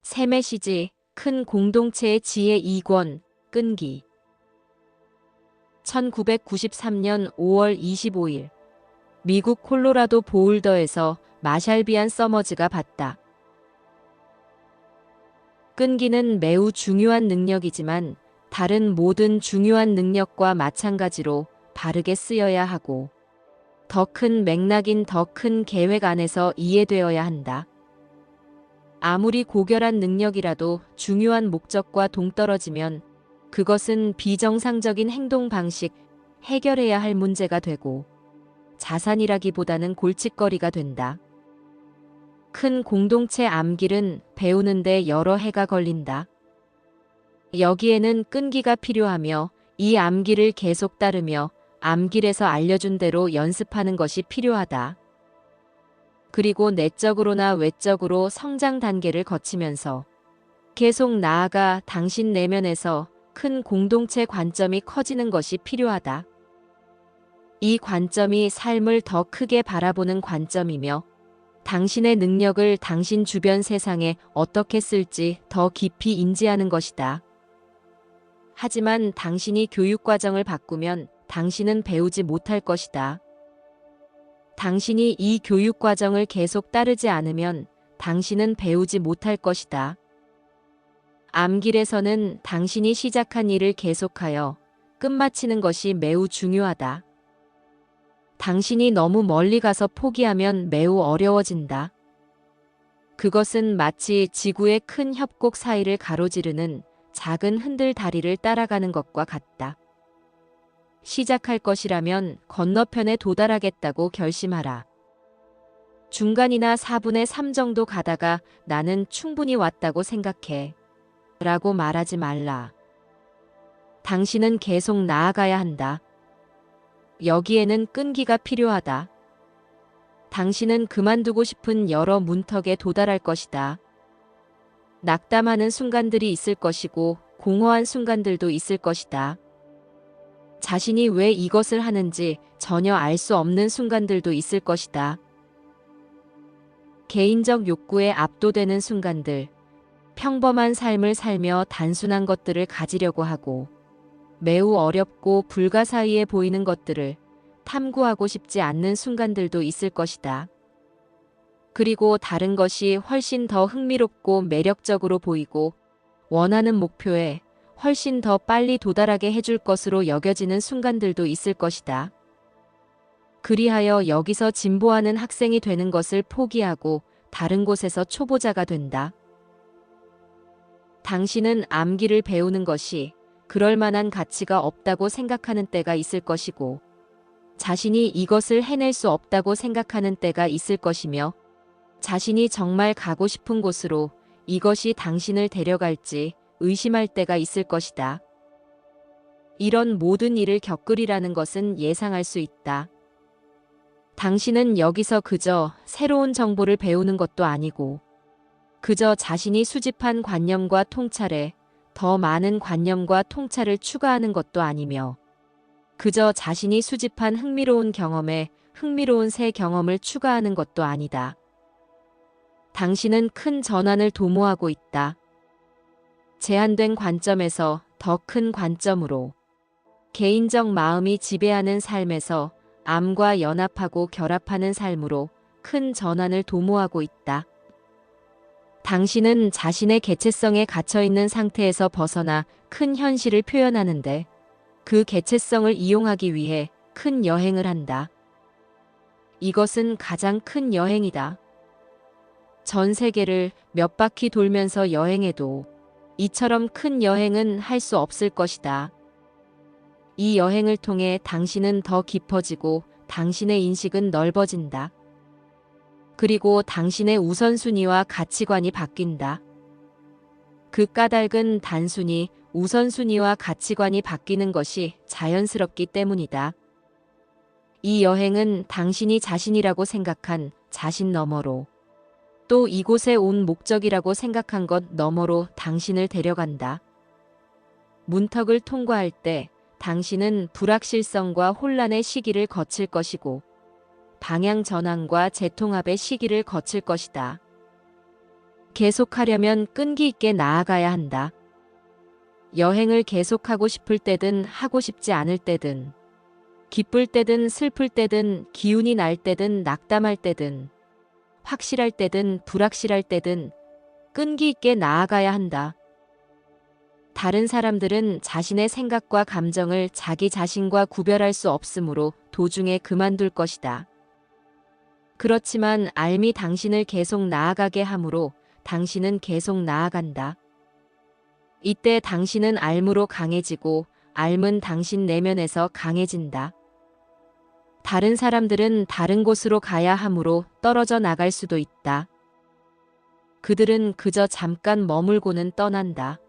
새 메시지, 큰 공동체의 지혜 2권, 끈기. 1993년 5월 25일, 미국 콜로라도 보울더에서 마샬비안 서머즈가 봤다. 끈기는 매우 중요한 능력이지만 다른 모든 중요한 능력과 마찬가지로 바르게 쓰여야 하고 더 큰 맥락인 더 큰 계획 안에서 이해되어야 한다. 아무리 고결한 능력이라도 중요한 목적과 동떨어지면 그것은 비정상적인 행동 방식, 해결해야 할 문제가 되고 자산이라기보다는 골칫거리가 된다. 큰 공동체 암길은 배우는데 여러 해가 걸린다. 여기에는 끈기가 필요하며 이 암길을 계속 따르며 암길에서 알려준 대로 연습하는 것이 필요하다. 그리고 내적으로나 외적으로 성장 단계를 거치면서 계속 나아가 당신 내면에서 큰 공동체 관점이 커지는 것이 필요하다. 이 관점이 삶을 더 크게 바라보는 관점이며 당신의 능력을 당신 주변 세상에 어떻게 쓸지 더 깊이 인지하는 것이다. 하지만 당신이 교육과정을 바꾸면 당신은 배우지 못할 것이다. 당신이 이 교육과정을 계속 따르지 않으면 당신은 배우지 못할 것이다. 암길에서는 당신이 시작한 일을 계속하여 끝마치는 것이 매우 중요하다. 당신이 너무 멀리 가서 포기하면 매우 어려워진다. 그것은 마치 지구의 큰 협곡 사이를 가로지르는 작은 흔들 다리를 따라가는 것과 같다. 시작할 것이라면 건너편에 도달하겠다고 결심하라. 중간이나 4분의 3 정도 가다가 나는 충분히 왔다고 생각해. 라고 말하지 말라. 당신은 계속 나아가야 한다. 여기에는 끈기가 필요하다. 당신은 그만두고 싶은 여러 문턱에 도달할 것이다. 낙담하는 순간들이 있을 것이고 공허한 순간들도 있을 것이다. 자신이 왜 이것을 하는지 전혀 알 수 없는 순간들도 있을 것이다. 개인적 욕구에 압도되는 순간들, 평범한 삶을 살며 단순한 것들을 가지려고 하고 매우 어렵고 불가사의해 보이는 것들을 탐구하고 싶지 않는 순간들도 있을 것이다. 그리고 다른 것이 훨씬 더 흥미롭고 매력적으로 보이고 원하는 목표에 훨씬 더 빨리 도달하게 해줄 것으로 여겨지는 순간들도 있을 것이다. 그리하여 여기서 진보하는 학생이 되는 것을 포기하고 다른 곳에서 초보자가 된다. 당신은 암기를 배우는 것이 그럴 만한 가치가 없다고 생각하는 때가 있을 것이고 자신이 이것을 해낼 수 없다고 생각하는 때가 있을 것이며 자신이 정말 가고 싶은 곳으로 이것이 당신을 데려갈지 의심할 때가 있을 것이다. 이런 모든 일을 겪으리라는 것은 예상할 수 있다. 당신은 여기서 그저 새로운 정보를 배우는 것도 아니고 그저 자신이 수집한 관념과 통찰에 더 많은 관념과 통찰을 추가하는 것도 아니며 그저 자신이 수집한 흥미로운 경험에 흥미로운 새 경험을 추가하는 것도 아니다. 당신은 큰 전환을 도모하고 있다. 제한된 관점에서 더 큰 관점으로 개인적 마음이 지배하는 삶에서 암과 연합하고 결합하는 삶으로 큰 전환을 도모하고 있다. 당신은 자신의 개체성에 갇혀있는 상태에서 벗어나 큰 현실을 표현하는데 그 개체성을 이용하기 위해 큰 여행을 한다. 이것은 가장 큰 여행이다. 전 세계를 몇 바퀴 돌면서 여행해도 이처럼 큰 여행은 할 수 없을 것이다. 이 여행을 통해 당신은 더 깊어지고 당신의 인식은 넓어진다. 그리고 당신의 우선순위와 가치관이 바뀐다. 그 까닭은 단순히 우선순위와 가치관이 바뀌는 것이 자연스럽기 때문이다. 이 여행은 당신이 자신이라고 생각한 자신 너머로 또 이곳에 온 목적이라고 생각한 것 너머로 당신을 데려간다. 문턱을 통과할 때 당신은 불확실성과 혼란의 시기를 거칠 것이고 방향 전환과 재통합의 시기를 거칠 것이다. 계속하려면 끈기 있게 나아가야 한다. 여행을 계속하고 싶을 때든 하고 싶지 않을 때든, 기쁠 때든 슬플 때든 기운이 날 때든 낙담할 때든, 확실할 때든 불확실할 때든 끈기 있게 나아가야 한다. 다른 사람들은 자신의 생각과 감정을 자기 자신과 구별할 수 없으므로 도중에 그만둘 것이다. 그렇지만 알미 당신을 계속 나아가게 하므로 당신은 계속 나아간다. 이때 당신은 알므로 강해지고 알은 당신 내면에서 강해진다. 다른 사람들은 다른 곳으로 가야 하므로 떨어져 나갈 수도 있다. 그들은 그저 잠깐 머물고는 떠난다.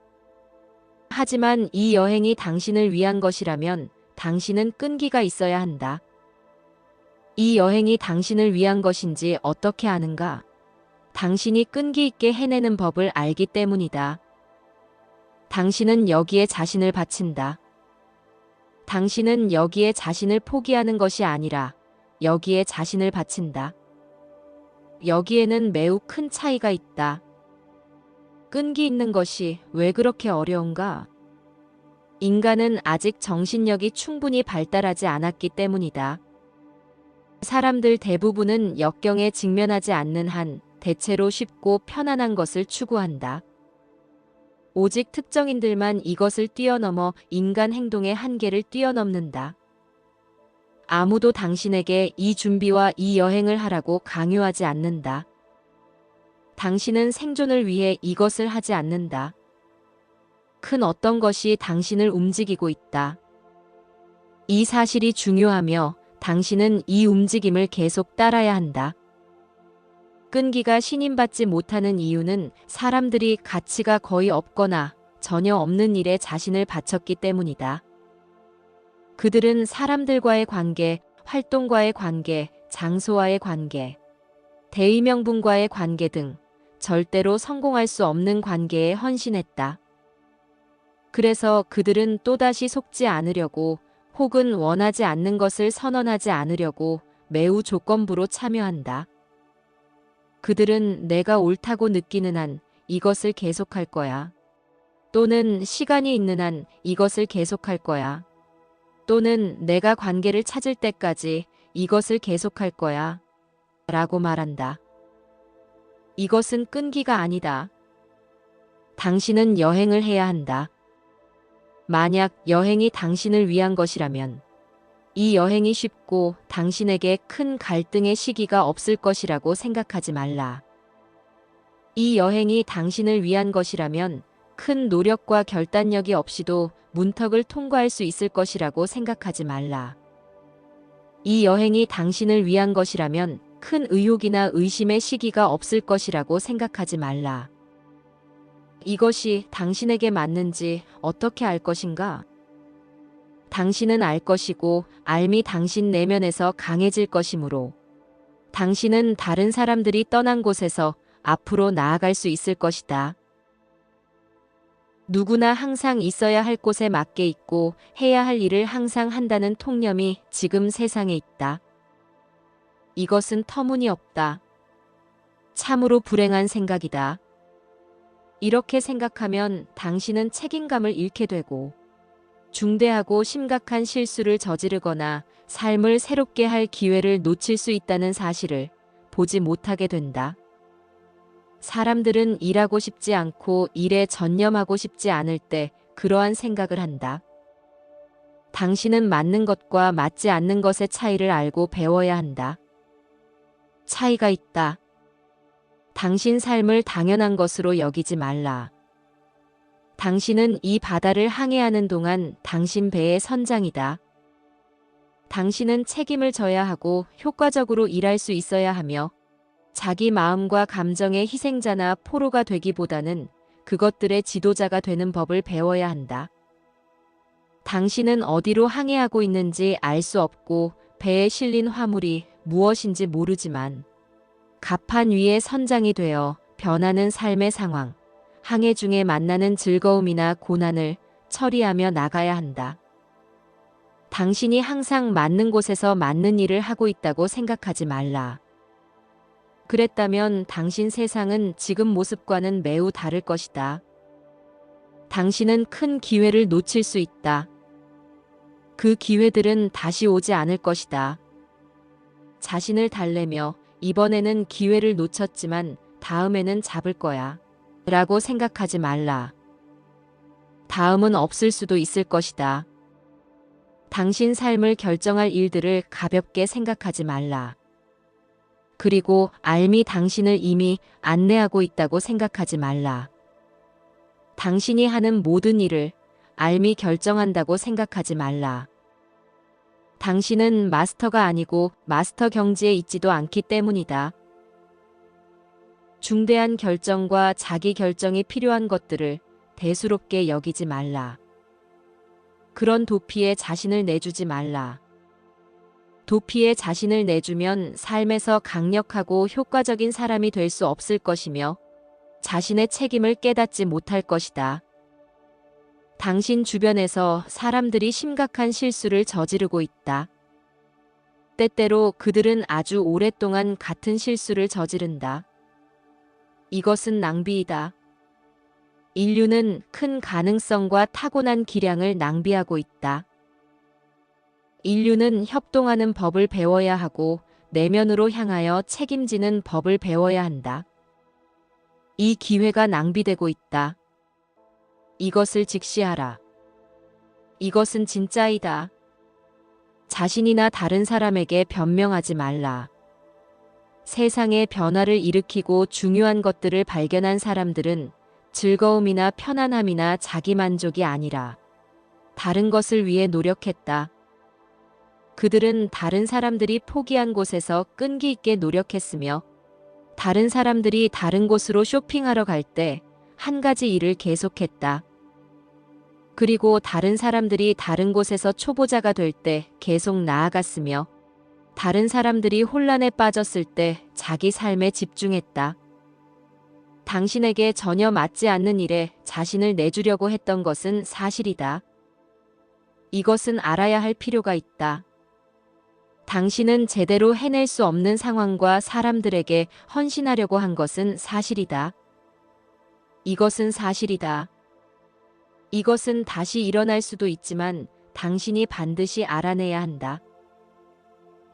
하지만 이 여행이 당신을 위한 것이라면 당신은 끈기가 있어야 한다. 이 여행이 당신을 위한 것인지 어떻게 아는가? 당신이 끈기 있게 해내는 법을 알기 때문이다. 당신은 여기에 자신을 바친다. 당신은 여기에 자신을 포기하는 것이 아니라 여기에 자신을 바친다. 여기에는 매우 큰 차이가 있다. 끈기 있는 것이 왜 그렇게 어려운가? 인간은 아직 정신력이 충분히 발달하지 않았기 때문이다. 사람들 대부분은 역경에 직면하지 않는 한 대체로 쉽고 편안한 것을 추구한다. 오직 특정인들만 이것을 뛰어넘어 인간 행동의 한계를 뛰어넘는다. 아무도 당신에게 이 준비와 이 여행을 하라고 강요하지 않는다. 당신은 생존을 위해 이것을 하지 않는다. 큰 어떤 것이 당신을 움직이고 있다. 이 사실이 중요하며 당신은 이 움직임을 계속 따라야 한다. 끈기가 신임받지 못하는 이유는 사람들이 가치가 거의 없거나 전혀 없는 일에 자신을 바쳤기 때문이다. 그들은 사람들과의 관계, 활동과의 관계, 장소와의 관계, 대의명분과의 관계 등 절대로 성공할 수 없는 관계에 헌신했다. 그래서 그들은 또다시 속지 않으려고 혹은 원하지 않는 것을 선언하지 않으려고 매우 조건부로 참여한다. 그들은 내가 옳다고 느끼는 한 이것을 계속할 거야. 또는 시간이 있는 한 이것을 계속할 거야. 또는 내가 관계를 찾을 때까지 이것을 계속할 거야. 라고 말한다. 이것은 끈기가 아니다. 당신은 여행을 해야 한다. 만약 여행이 당신을 위한 것이라면 이 여행이 쉽고 당신에게 큰 갈등의 시기가 없을 것이라고 생각하지 말라. 이 여행이 당신을 위한 것이라면 큰 노력과 결단력이 없이도 문턱을 통과할 수 있을 것이라고 생각하지 말라. 이 여행이 당신을 위한 것이라면 큰 의혹이나 의심의 시기가 없을 것이라고 생각하지 말라. 이것이 당신에게 맞는지 어떻게 알 것인가? 당신은 알 것이고 알미 당신 내면에서 강해질 것이므로 당신은 다른 사람들이 떠난 곳에서 앞으로 나아갈 수 있을 것이다. 누구나 항상 있어야 할 곳에 맞게 있고 해야 할 일을 항상 한다는 통념이 지금 세상에 있다. 이것은 터무니없다. 참으로 불행한 생각이다. 이렇게 생각하면 당신은 책임감을 잃게 되고 중대하고 심각한 실수를 저지르거나 삶을 새롭게 할 기회를 놓칠 수 있다는 사실을 보지 못하게 된다. 사람들은 일하고 싶지 않고 일에 전념하고 싶지 않을 때 그러한 생각을 한다. 당신은 맞는 것과 맞지 않는 것의 차이를 알고 배워야 한다. 차이가 있다. 당신 삶을 당연한 것으로 여기지 말라. 당신은 이 바다를 항해하는 동안 당신 배의 선장이다. 당신은 책임을 져야 하고 효과적으로 일할 수 있어야 하며 자기 마음과 감정의 희생자나 포로가 되기보다는 그것들의 지도자가 되는 법을 배워야 한다. 당신은 어디로 항해하고 있는지 알 수 없고 배에 실린 화물이 무엇인지 모르지만 갑판 위의 선장이 되어 변하는 삶의 상황, 항해 중에 만나는 즐거움이나 고난을 처리하며 나가야 한다. 당신이 항상 맞는 곳에서 맞는 일을 하고 있다고 생각하지 말라. 그랬다면 당신 세상은 지금 모습과는 매우 다를 것이다. 당신은 큰 기회를 놓칠 수 있다. 그 기회들은 다시 오지 않을 것이다. 자신을 달래며 이번에는 기회를 놓쳤지만 다음에는 잡을 거야. 라고 생각하지 말라. 다음은 없을 수도 있을 것이다. 당신 삶을 결정할 일들을 가볍게 생각하지 말라. 그리고 알미 당신을 이미 안내하고 있다고 생각하지 말라. 당신이 하는 모든 일을 알미 결정한다고 생각하지 말라. 당신은 마스터가 아니고 마스터 경지에 있지도 않기 때문이다. 중대한 결정과 자기 결정이 필요한 것들을 대수롭게 여기지 말라. 그런 도피에 자신을 내주지 말라. 도피에 자신을 내주면 삶에서 강력하고 효과적인 사람이 될 수 없을 것이며 자신의 책임을 깨닫지 못할 것이다. 당신 주변에서 사람들이 심각한 실수를 저지르고 있다. 때때로 그들은 아주 오랫동안 같은 실수를 저지른다. 이것은 낭비이다. 인류는 큰 가능성과 타고난 기량을 낭비하고 있다. 인류는 협동하는 법을 배워야 하고 내면으로 향하여 책임지는 법을 배워야 한다. 이 기회가 낭비되고 있다. 이것을 직시하라. 이것은 진짜이다. 자신이나 다른 사람에게 변명하지 말라. 세상의 변화를 일으키고 중요한 것들을 발견한 사람들은 즐거움이나 편안함이나 자기만족이 아니라 다른 것을 위해 노력했다. 그들은 다른 사람들이 포기한 곳에서 끈기 있게 노력했으며 다른 사람들이 다른 곳으로 쇼핑하러 갈 때 한 가지 일을 계속했다. 그리고 다른 사람들이 다른 곳에서 초보자가 될 때 계속 나아갔으며 다른 사람들이 혼란에 빠졌을 때 자기 삶에 집중했다. 당신에게 전혀 맞지 않는 일에 자신을 내주려고 했던 것은 사실이다. 이것은 알아야 할 필요가 있다. 당신은 제대로 해낼 수 없는 상황과 사람들에게 헌신하려고 한 것은 사실이다. 이것은 사실이다. 이것은 다시 일어날 수도 있지만 당신이 반드시 알아내야 한다.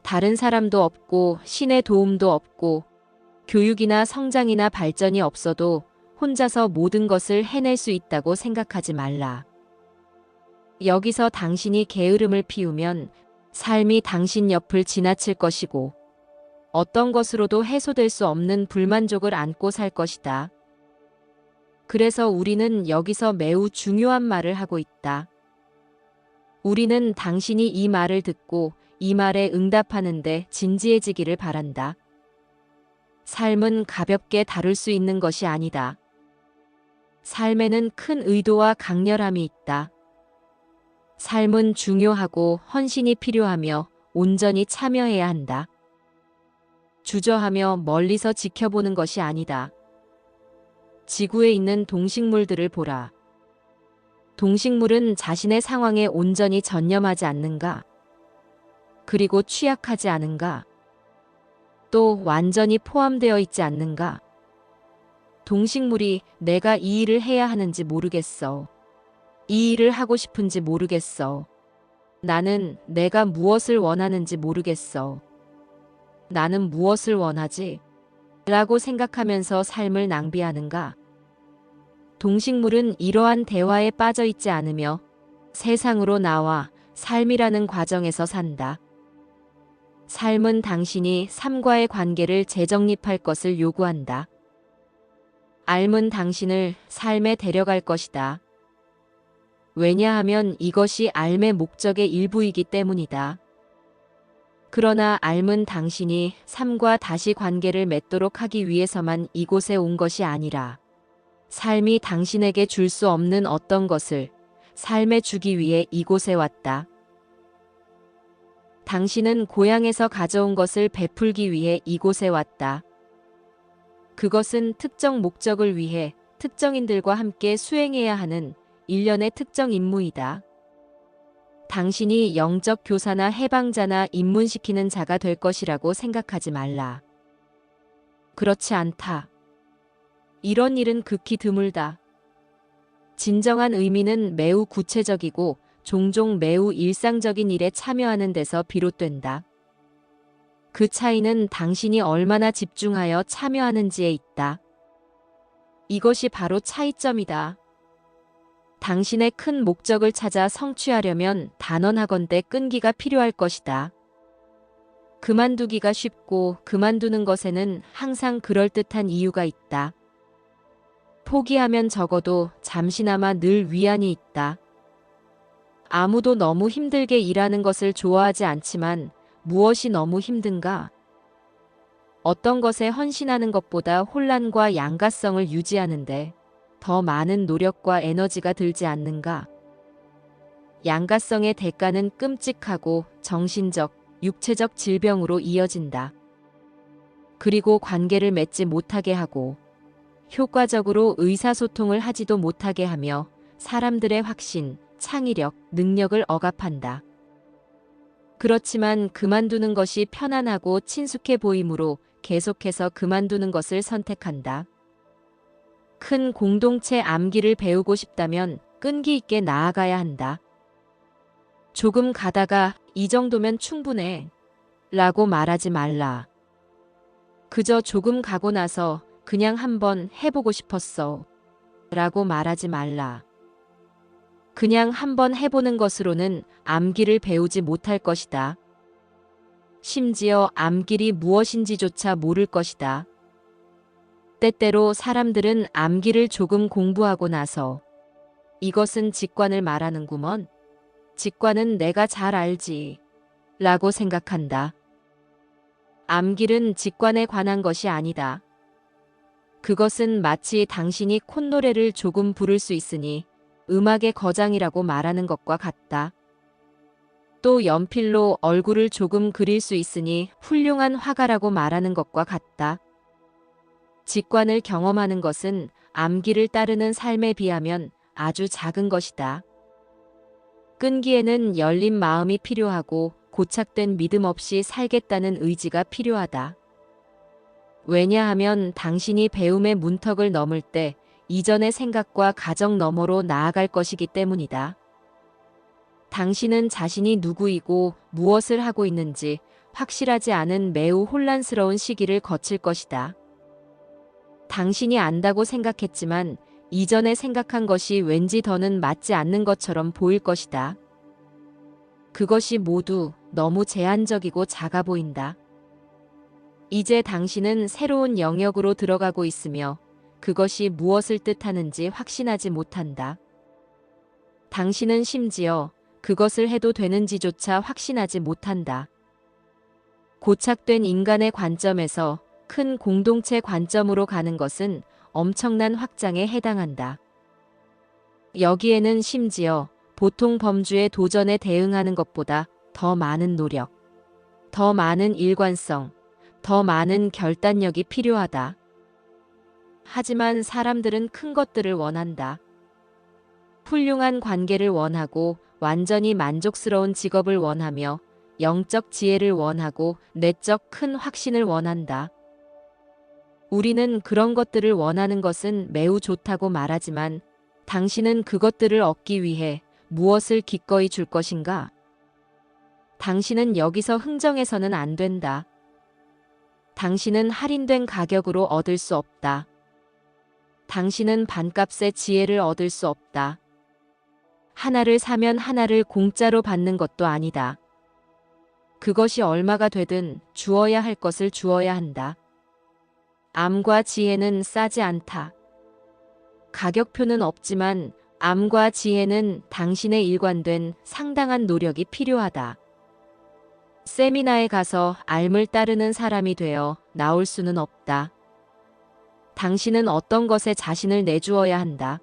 다른 사람도 없고 신의 도움도 없고 교육이나 성장이나 발전이 없어도 혼자서 모든 것을 해낼 수 있다고 생각하지 말라. 여기서 당신이 게으름을 피우면 삶이 당신 옆을 지나칠 것이고 어떤 것으로도 해소될 수 없는 불만족을 안고 살 것이다. 그래서 우리는 여기서 매우 중요한 말을 하고 있다. 우리는 당신이 이 말을 듣고 이 말에 응답하는데 진지해지기를 바란다. 삶은 가볍게 다룰 수 있는 것이 아니다. 삶에는 큰 의도와 강렬함이 있다. 삶은 중요하고 헌신이 필요하며 온전히 참여해야 한다. 주저하며 멀리서 지켜보는 것이 아니다. 지구에 있는 동식물들을 보라. 동식물은 자신의 상황에 온전히 전념하지 않는가? 그리고 취약하지 않은가? 또 완전히 포함되어 있지 않는가? 동식물이 내가 이 일을 해야 하는지 모르겠어. 이 일을 하고 싶은지 모르겠어. 나는 내가 무엇을 원하는지 모르겠어. 나는 무엇을 원하지? 라고 생각하면서 삶을 낭비하는가? 동식물은 이러한 대화에 빠져 있지 않으며 세상으로 나와 삶이라는 과정에서 산다. 삶은 당신이 삶과의 관계를 재정립할 것을 요구한다. 알은 당신을 삶에 데려갈 것이다. 왜냐하면 이것이 알의 목적의 일부이기 때문이다. 그러나 알은 당신이 삶과 다시 관계를 맺도록 하기 위해서만 이곳에 온 것이 아니라 삶이 당신에게 줄 수 없는 어떤 것을 삶에 주기 위해 이곳에 왔다. 당신은 고향에서 가져온 것을 베풀기 위해 이곳에 왔다. 그것은 특정 목적을 위해 특정인들과 함께 수행해야 하는 일련의 특정 임무이다. 당신이 영적 교사나 해방자나 입문시키는 자가 될 것이라고 생각하지 말라. 그렇지 않다. 이런 일은 극히 드물다. 진정한 의미는 매우 구체적이고 종종 매우 일상적인 일에 참여하는 데서 비롯된다. 그 차이는 당신이 얼마나 집중하여 참여하는지에 있다. 이것이 바로 차이점이다. 당신의 큰 목적을 찾아 성취하려면 단언하건대 끈기가 필요할 것이다. 그만두기가 쉽고 그만두는 것에는 항상 그럴듯한 이유가 있다. 포기하면 적어도 잠시나마 늘 위안이 있다. 아무도 너무 힘들게 일하는 것을 좋아하지 않지만 무엇이 너무 힘든가? 어떤 것에 헌신하는 것보다 혼란과 양가성을 유지하는데 더 많은 노력과 에너지가 들지 않는가? 양가성의 대가는 끔찍하고 정신적, 육체적 질병으로 이어진다. 그리고 관계를 맺지 못하게 하고 효과적으로 의사소통을 하지도 못하게 하며 사람들의 확신, 창의력, 능력을 억압한다. 그렇지만 그만두는 것이 편안하고 친숙해 보이므로 계속해서 그만두는 것을 선택한다. 큰 공동체 암기를 배우고 싶다면 끈기 있게 나아가야 한다. 조금 가다가 이 정도면 충분해 라고 말하지 말라. 그저 조금 가고 나서 그냥 한번 해보고 싶었어 라고 말하지 말라. 그냥 한번 해보는 것으로는 암기를 배우지 못할 것이다. 심지어 암길이 무엇인지조차 모를 것이다. 때때로 사람들은 암기를 조금 공부하고 나서 이것은 직관을 말하는구먼. 직관은 내가 잘 알지 라고 생각한다. 암길은 직관에 관한 것이 아니다. 그것은 마치 당신이 콧노래를 조금 부를 수 있으니 음악의 거장이라고 말하는 것과 같다. 또 연필로 얼굴을 조금 그릴 수 있으니 훌륭한 화가라고 말하는 것과 같다. 직관을 경험하는 것은 암기를 따르는 삶에 비하면 아주 작은 것이다. 끈기에는 열린 마음이 필요하고 고착된 믿음 없이 살겠다는 의지가 필요하다. 왜냐하면 당신이 배움의 문턱을 넘을 때 이전의 생각과 가정 너머로 나아갈 것이기 때문이다. 당신은 자신이 누구이고 무엇을 하고 있는지 확실하지 않은 매우 혼란스러운 시기를 거칠 것이다. 당신이 안다고 생각했지만 이전에 생각한 것이 왠지 더는 맞지 않는 것처럼 보일 것이다. 그것이 모두 너무 제한적이고 작아 보인다. 이제 당신은 새로운 영역으로 들어가고 있으며 그것이 무엇을 뜻하는지 확신하지 못한다. 당신은 심지어 그것을 해도 되는지조차 확신하지 못한다. 고착된 인간의 관점에서 큰 공동체 관점으로 가는 것은 엄청난 확장에 해당한다. 여기에는 심지어 보통 범주의 도전에 대응하는 것보다 더 많은 노력, 더 많은 일관성, 더 많은 결단력이 필요하다. 하지만 사람들은 큰 것들을 원한다. 훌륭한 관계를 원하고 완전히 만족스러운 직업을 원하며 영적 지혜를 원하고 내적 큰 확신을 원한다. 우리는 그런 것들을 원하는 것은 매우 좋다고 말하지만 당신은 그것들을 얻기 위해 무엇을 기꺼이 줄 것인가? 당신은 여기서 흥정해서는 안 된다. 당신은 할인된 가격으로 얻을 수 없다. 당신은 반값의 지혜를 얻을 수 없다. 하나를 사면 하나를 공짜로 받는 것도 아니다. 그것이 얼마가 되든 주어야 할 것을 주어야 한다. 암과 지혜는 싸지 않다. 가격표는 없지만 암과 지혜는 당신의 일관된 상당한 노력이 필요하다. 세미나에 가서 앓을 따르는 사람이 되어 나올 수는 없다. 당신은 어떤 것에 자신을 내주어야 한다.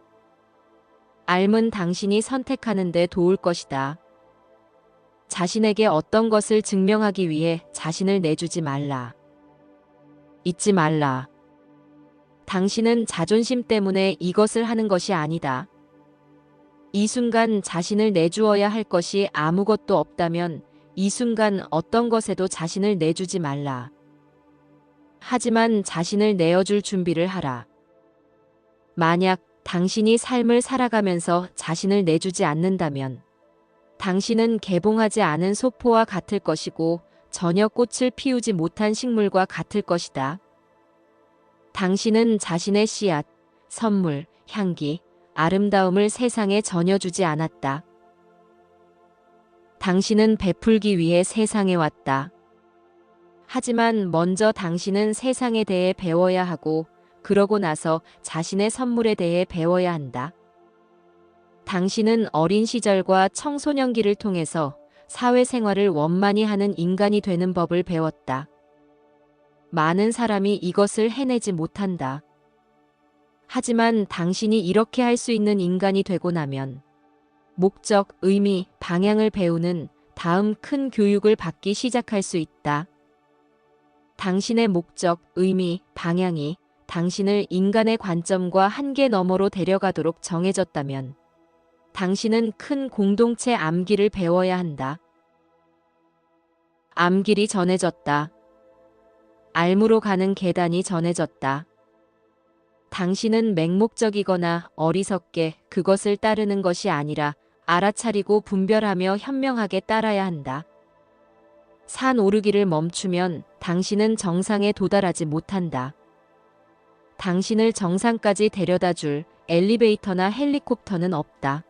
앓은 당신이 선택하는 데 도울 것이다. 자신에게 어떤 것을 증명하기 위해 자신을 내주지 말라. 잊지 말라. 당신은 자존심 때문에 이것을 하는 것이 아니다. 이 순간 자신을 내주어야 할 것이 아무것도 없다면 이 순간 어떤 것에도 자신을 내주지 말라. 하지만 자신을 내어줄 준비를 하라. 만약 당신이 삶을 살아가면서 자신을 내주지 않는다면 당신은 개봉하지 않은 소포와 같을 것이고 전혀 꽃을 피우지 못한 식물과 같을 것이다. 당신은 자신의 씨앗, 선물, 향기, 아름다움을 세상에 전혀 주지 않았다. 당신은 베풀기 위해 세상에 왔다. 하지만 먼저 당신은 세상에 대해 배워야 하고 그러고 나서 자신의 선물에 대해 배워야 한다. 당신은 어린 시절과 청소년기를 통해서 사회생활을 원만히 하는 인간이 되는 법을 배웠다. 많은 사람이 이것을 해내지 못한다. 하지만 당신이 이렇게 할 수 있는 인간이 되고 나면 목적, 의미, 방향을 배우는 다음 큰 교육을 받기 시작할 수 있다. 당신의 목적, 의미, 방향이 당신을 인간의 관점과 한계 너머로 데려가도록 정해졌다면 당신은 큰 공동체 암기를 배워야 한다. 암길이 전해졌다. 알무로 가는 계단이 전해졌다. 당신은 맹목적이거나 어리석게 그것을 따르는 것이 아니라 알아차리고 분별하며 현명하게 따라야 한다. 산 오르기를 멈추면 당신은 정상에 도달하지 못한다. 당신을 정상까지 데려다 줄 엘리베이터나 헬리콥터는 없다.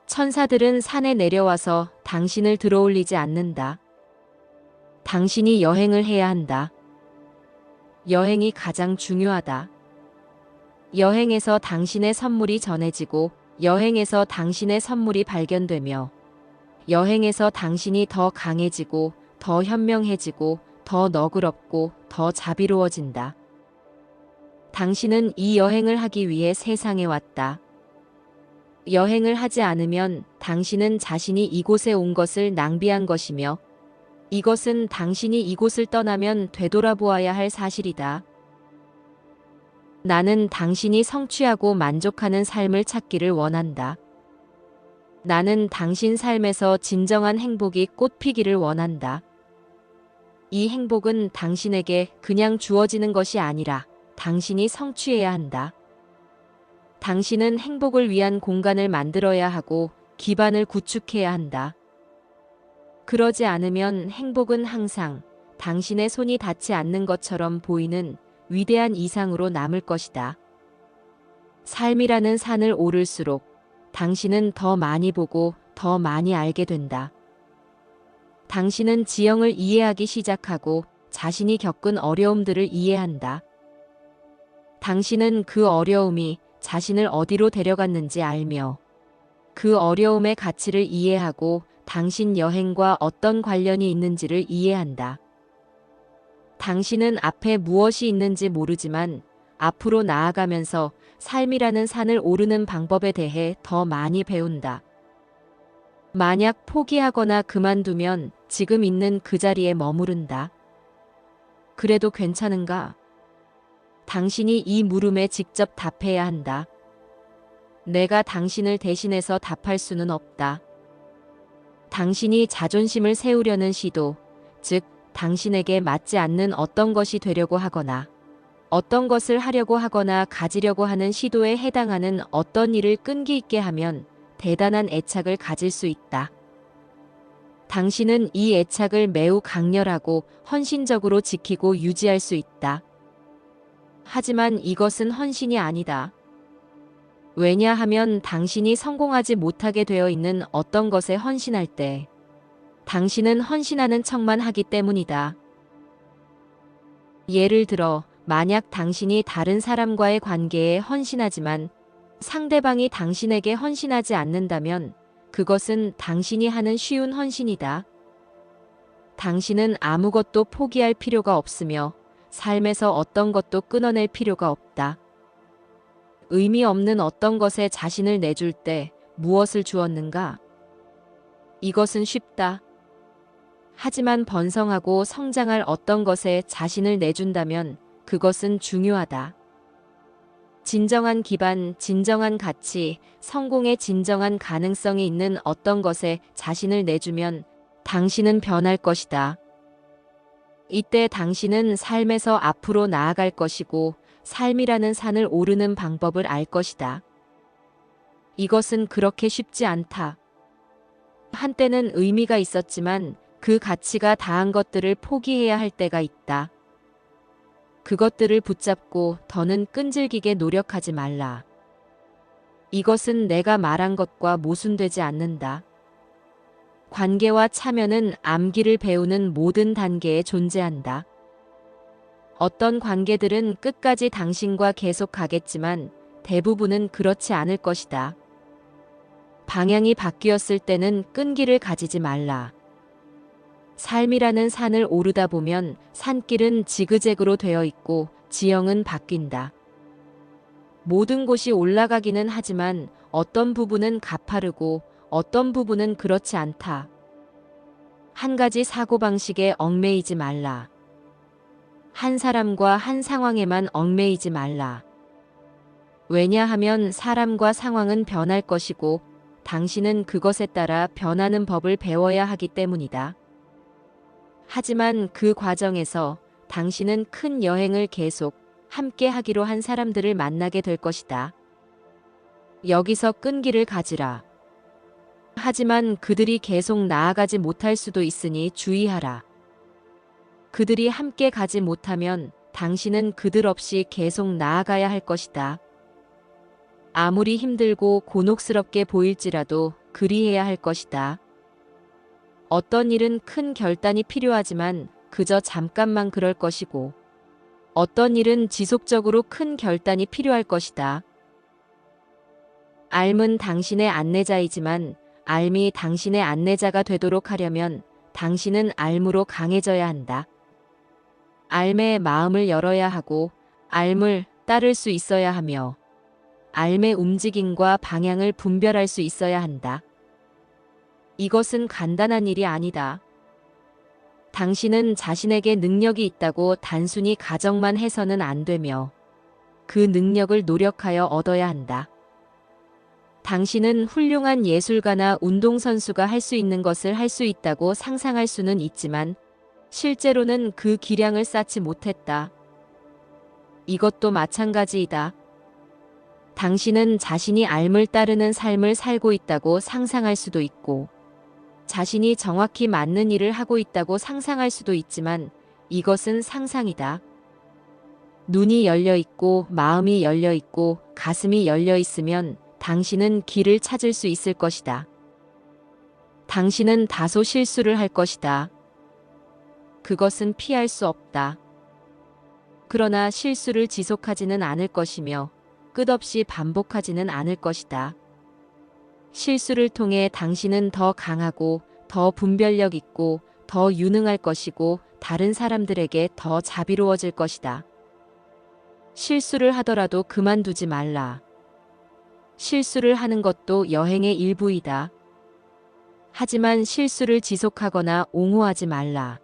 천사들은 산에 내려와서 당신을 들어올리지 않는다. 당신이 여행을 해야 한다. 여행이 가장 중요하다. 여행에서 당신의 선물이 전해지고 여행에서 당신의 선물이 발견되며 여행에서 당신이 더 강해지고 더 현명해지고 더 너그럽고 더 자비로워진다. 당신은 이 여행을 하기 위해 세상에 왔다. 여행을 하지 않으면 당신은 자신이 이곳에 온 것을 낭비한 것이며 이것은 당신이 이곳을 떠나면 되돌아보아야 할 사실이다. 나는 당신이 성취하고 만족하는 삶을 찾기를 원한다. 나는 당신 삶에서 진정한 행복이 꽃피기를 원한다. 이 행복은 당신에게 그냥 주어지는 것이 아니라 당신이 성취해야 한다. 당신은 행복을 위한 공간을 만들어야 하고 기반을 구축해야 한다. 그러지 않으면 행복은 항상 당신의 손이 닿지 않는 것처럼 보이는 위대한 이상으로 남을 것이다. 삶이라는 산을 오를수록 당신은 더 많이 보고 더 많이 알게 된다. 당신은 지형을 이해하기 시작하고 자신이 겪은 어려움들을 이해한다. 당신은 그 어려움이 자신을 어디로 데려갔는지 알며 그 어려움의 가치를 이해하고 당신 여행과 어떤 관련이 있는지를 이해한다. 당신은 앞에 무엇이 있는지 모르지만 앞으로 나아가면서 삶이라는 산을 오르는 방법에 대해 더 많이 배운다. 만약 포기하거나 그만두면 지금 있는 그 자리에 머무른다. 그래도 괜찮은가? 당신이 이 물음에 직접 답해야 한다. 내가 당신을 대신해서 답할 수는 없다. 당신이 자존심을 세우려는 시도, 즉 당신에게 맞지 않는 어떤 것이 되려고 하거나 어떤 것을 하려고 하거나 가지려고 하는 시도에 해당하는 어떤 일을 끈기 있게 하면 대단한 애착을 가질 수 있다. 당신은 이 애착을 매우 강렬하고 헌신적으로 지키고 유지할 수 있다. 하지만 이것은 헌신이 아니다. 왜냐하면 당신이 성공하지 못하게 되어 있는 어떤 것에 헌신할 때 당신은 헌신하는 척만 하기 때문이다. 예를 들어 만약 당신이 다른 사람과의 관계에 헌신하지만 상대방이 당신에게 헌신하지 않는다면 그것은 당신이 하는 쉬운 헌신이다. 당신은 아무것도 포기할 필요가 없으며 삶에서 어떤 것도 끊어낼 필요가 없다. 의미 없는 어떤 것에 자신을 내줄 때 무엇을 주었는가? 이것은 쉽다. 하지만 번성하고 성장할 어떤 것에 자신을 내준다면 그것은 중요하다. 진정한 기반, 진정한 가치, 성공의 진정한 가능성이 있는 어떤 것에 자신을 내주면 당신은 변할 것이다. 이때 당신은 삶에서 앞으로 나아갈 것이고 삶이라는 산을 오르는 방법을 알 것이다. 이것은 그렇게 쉽지 않다. 한때는 의미가 있었지만 그 가치가 다한 것들을 포기해야 할 때가 있다. 그것들을 붙잡고 더는 끈질기게 노력하지 말라. 이것은 내가 말한 것과 모순되지 않는다. 관계와 참여는 암기를 배우는 모든 단계에 존재한다. 어떤 관계들은 끝까지 당신과 계속 가겠지만 대부분은 그렇지 않을 것이다. 방향이 바뀌었을 때는 끈기를 가지지 말라. 삶이라는 산을 오르다 보면 산길은 지그재그로 되어 있고 지형은 바뀐다. 모든 곳이 올라가기는 하지만 어떤 부분은 가파르고 어떤 부분은 그렇지 않다. 한 가지 사고방식에 얽매이지 말라. 한 사람과 한 상황에만 얽매이지 말라. 왜냐하면 사람과 상황은 변할 것이고 당신은 그것에 따라 변하는 법을 배워야 하기 때문이다. 하지만 그 과정에서 당신은 큰 여행을 계속 함께 하기로 한 사람들을 만나게 될 것이다. 여기서 끈기를 가지라. 하지만 그들이 계속 나아가지 못할 수도 있으니 주의하라. 그들이 함께 가지 못하면 당신은 그들 없이 계속 나아가야 할 것이다. 아무리 힘들고 곤혹스럽게 보일지라도 그리해야 할 것이다. 어떤 일은 큰 결단이 필요하지만 그저 잠깐만 그럴 것이고 어떤 일은 지속적으로 큰 결단이 필요할 것이다. 앓은 당신의 안내자이지만 앓이 당신의 안내자가 되도록 하려면 당신은 앓으로 강해져야 한다. 앓의 마음을 열어야 하고 앓을 따를 수 있어야 하며 앓의 움직임과 방향을 분별할 수 있어야 한다. 이것은 간단한 일이 아니다. 당신은 자신에게 능력이 있다고 단순히 가정만 해서는 안 되며 그 능력을 노력하여 얻어야 한다. 당신은 훌륭한 예술가나 운동선수가 할 수 있는 것을 할 수 있다고 상상할 수는 있지만 실제로는 그 기량을 쌓지 못했다. 이것도 마찬가지이다. 당신은 자신이 앓을 따르는 삶을 살고 있다고 상상할 수도 있고 자신이 정확히 맞는 일을 하고 있다고 상상할 수도 있지만 이것은 상상이다. 눈이 열려 있고 마음이 열려 있고 가슴이 열려 있으면 당신은 길을 찾을 수 있을 것이다. 당신은 다소 실수를 할 것이다. 그것은 피할 수 없다. 그러나 실수를 지속하지는 않을 것이며 끝없이 반복하지는 않을 것이다. 실수를 통해 당신은 더 강하고 더 분별력 있고 더 유능할 것이고 다른 사람들에게 더 자비로워질 것이다. 실수를 하더라도 그만두지 말라. 실수를 하는 것도 여행의 일부이다. 하지만 실수를 지속하거나 옹호하지 말라.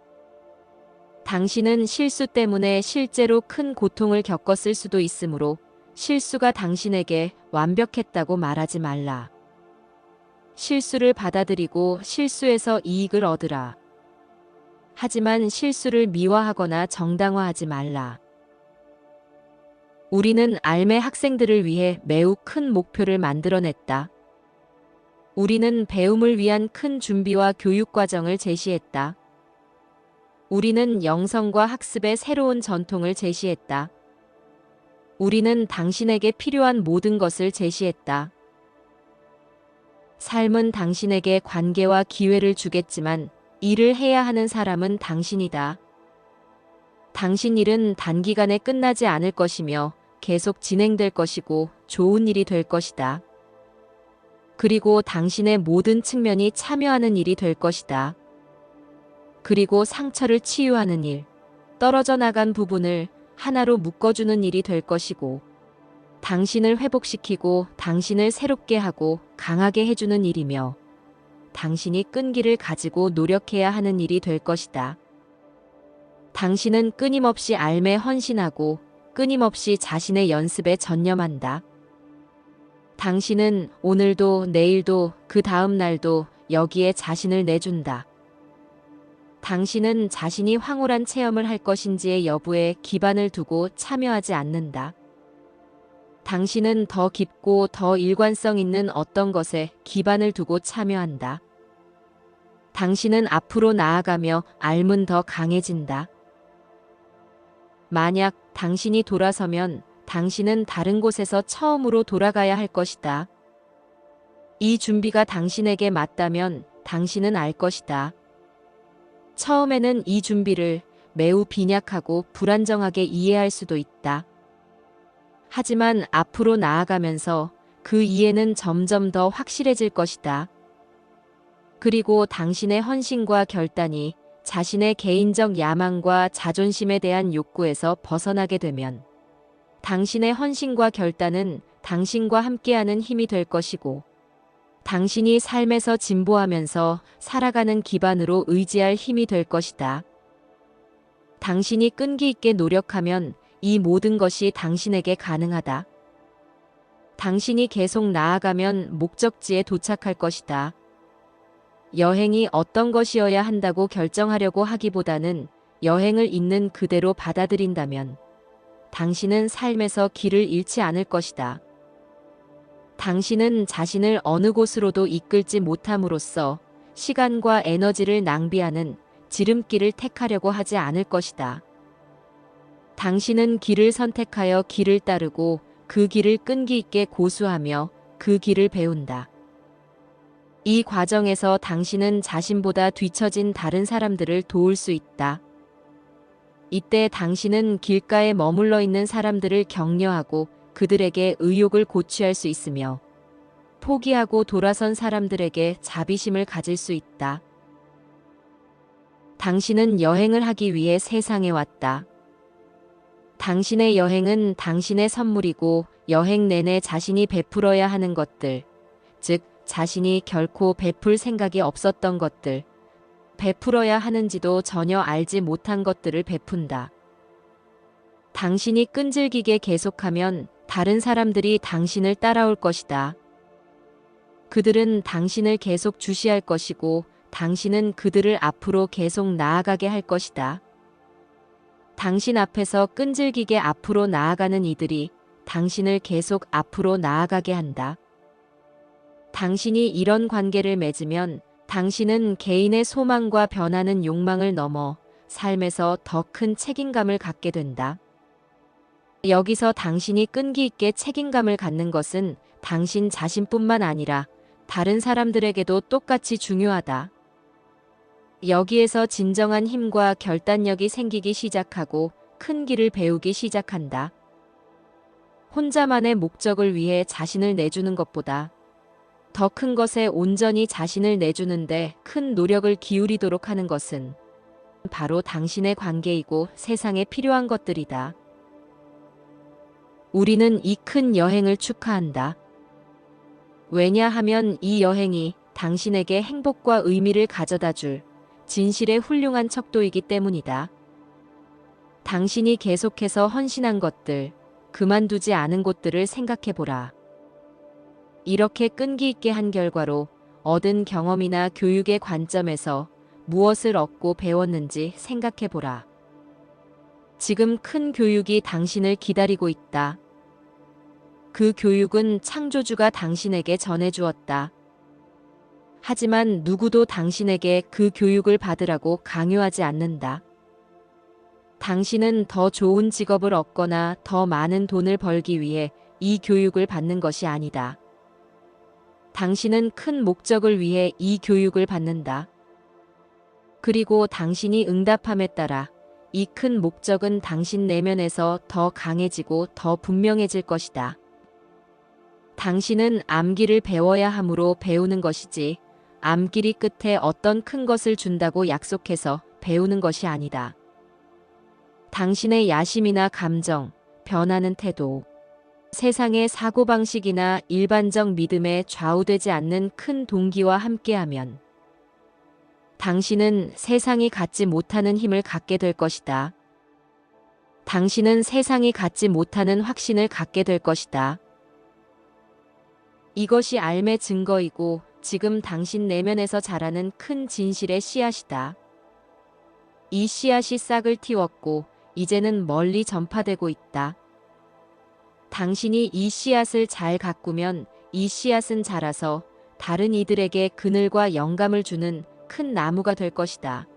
당신은 실수 때문에 실제로 큰 고통을 겪었을 수도 있으므로 실수가 당신에게 완벽했다고 말하지 말라. 실수를 받아들이고 실수에서 이익을 얻으라. 하지만 실수를 미화하거나 정당화하지 말라. 우리는 앓의 학생들을 위해 매우 큰 목표를 만들어냈다. 우리는 배움을 위한 큰 준비와 교육 과정을 제시했다. 우리는 영성과 학습의 새로운 전통을 제시했다. 우리는 당신에게 필요한 모든 것을 제시했다. 삶은 당신에게 관계와 기회를 주겠지만 일을 해야 하는 사람은 당신이다. 당신 일은 단기간에 끝나지 않을 것이며 계속 진행될 것이고 좋은 일이 될 것이다. 그리고 당신의 모든 측면이 참여하는 일이 될 것이다. 그리고 상처를 치유하는 일, 떨어져 나간 부분을 하나로 묶어주는 일이 될 것이고 당신을 회복시키고 당신을 새롭게 하고 강하게 해주는 일이며 당신이 끈기를 가지고 노력해야 하는 일이 될 것이다. 당신은 끊임없이 앓에 헌신하고 끊임없이 자신의 연습에 전념한다. 당신은 오늘도 내일도 그 다음 날도 여기에 자신을 내준다. 당신은 자신이 황홀한 체험을 할 것인지의 여부에 기반을 두고 참여하지 않는다. 당신은 더 깊고 더 일관성 있는 어떤 것에 기반을 두고 참여한다. 당신은 앞으로 나아가며 알면 더 강해진다. 만약 당신이 돌아서면 당신은 다른 곳에서 처음으로 돌아가야 할 것이다. 이 준비가 당신에게 맞다면 당신은 알 것이다. 처음에는 이 준비를 매우 빈약하고 불안정하게 이해할 수도 있다. 하지만 앞으로 나아가면서 그 이해는 점점 더 확실해질 것이다. 그리고 당신의 헌신과 결단이 자신의 개인적 야망과 자존심에 대한 욕구에서 벗어나게 되면 당신의 헌신과 결단은 당신과 함께하는 힘이 될 것이고 당신이 삶에서 진보하면서 살아가는 기반으로 의지할 힘이 될 것이다. 당신이 끈기 있게 노력하면 이 모든 것이 당신에게 가능하다. 당신이 계속 나아가면 목적지에 도착할 것이다. 여행이 어떤 것이어야 한다고 결정하려고 하기보다는 여행을 있는 그대로 받아들인다면 당신은 삶에서 길을 잃지 않을 것이다. 당신은 자신을 어느 곳으로도 이끌지 못함으로써 시간과 에너지를 낭비하는 지름길을 택하려고 하지 않을 것이다. 당신은 길을 선택하여 길을 따르고 그 길을 끈기 있게 고수하며 그 길을 배운다. 이 과정에서 당신은 자신보다 뒤처진 다른 사람들을 도울 수 있다. 이때 당신은 길가에 머물러 있는 사람들을 격려하고 그들에게 의욕을 고취할 수 있으며 포기하고 돌아선 사람들에게 자비심을 가질 수 있다. 당신은 여행을 하기 위해 세상에 왔다. 당신의 여행은 당신의 선물이고 여행 내내 자신이 베풀어야 하는 것들, 즉 자신이 결코 베풀 생각이 없었던 것들, 베풀어야 하는지도 전혀 알지 못한 것들을 베푼다. 당신이 끈질기게 계속하면 다른 사람들이 당신을 따라올 것이다. 그들은 당신을 계속 주시할 것이고 당신은 그들을 앞으로 계속 나아가게 할 것이다. 당신 앞에서 끈질기게 앞으로 나아가는 이들이 당신을 계속 앞으로 나아가게 한다. 당신이 이런 관계를 맺으면 당신은 개인의 소망과 변하는 욕망을 넘어 삶에서 더 큰 책임감을 갖게 된다. 여기서 당신이 끈기 있게 책임감을 갖는 것은 당신 자신뿐만 아니라 다른 사람들에게도 똑같이 중요하다. 여기에서 진정한 힘과 결단력이 생기기 시작하고 큰 길을 배우기 시작한다. 혼자만의 목적을 위해 자신을 내주는 것보다 더 큰 것에 온전히 자신을 내주는데 큰 노력을 기울이도록 하는 것은 바로 당신의 관계이고 세상에 필요한 것들이다. 우리는 이 큰 여행을 축하한다. 왜냐하면 이 여행이 당신에게 행복과 의미를 가져다 줄 진실의 훌륭한 척도이기 때문이다. 당신이 계속해서 헌신한 것들, 그만두지 않은 곳들을 생각해보라. 이렇게 끈기 있게 한 결과로 얻은 경험이나 교육의 관점에서 무엇을 얻고 배웠는지 생각해보라. 지금 큰 교육이 당신을 기다리고 있다. 그 교육은 창조주가 당신에게 전해주었다. 하지만 누구도 당신에게 그 교육을 받으라고 강요하지 않는다. 당신은 더 좋은 직업을 얻거나 더 많은 돈을 벌기 위해 이 교육을 받는 것이 아니다. 당신은 큰 목적을 위해 이 교육을 받는다. 그리고 당신이 응답함에 따라 이 큰 목적은 당신 내면에서 더 강해지고 더 분명해질 것이다. 당신은 암기를 배워야 하므로 배우는 것이지 암기리 끝에 어떤 큰 것을 준다고 약속해서 배우는 것이 아니다. 당신의 야심이나 감정, 변하는 태도, 세상의 사고방식이나 일반적 믿음에 좌우되지 않는 큰 동기와 함께하면 당신은 세상이 갖지 못하는 힘을 갖게 될 것이다. 당신은 세상이 갖지 못하는 확신을 갖게 될 것이다. 이것이 삶의 증거이고 지금 당신 내면에서 자라는 큰 진실의 씨앗이다. 이 씨앗이 싹을 틔웠고 이제는 멀리 전파되고 있다. 당신이 이 씨앗을 잘 가꾸면 이 씨앗은 자라서 다른 이들에게 그늘과 영감을 주는 큰 나무가 될 것이다.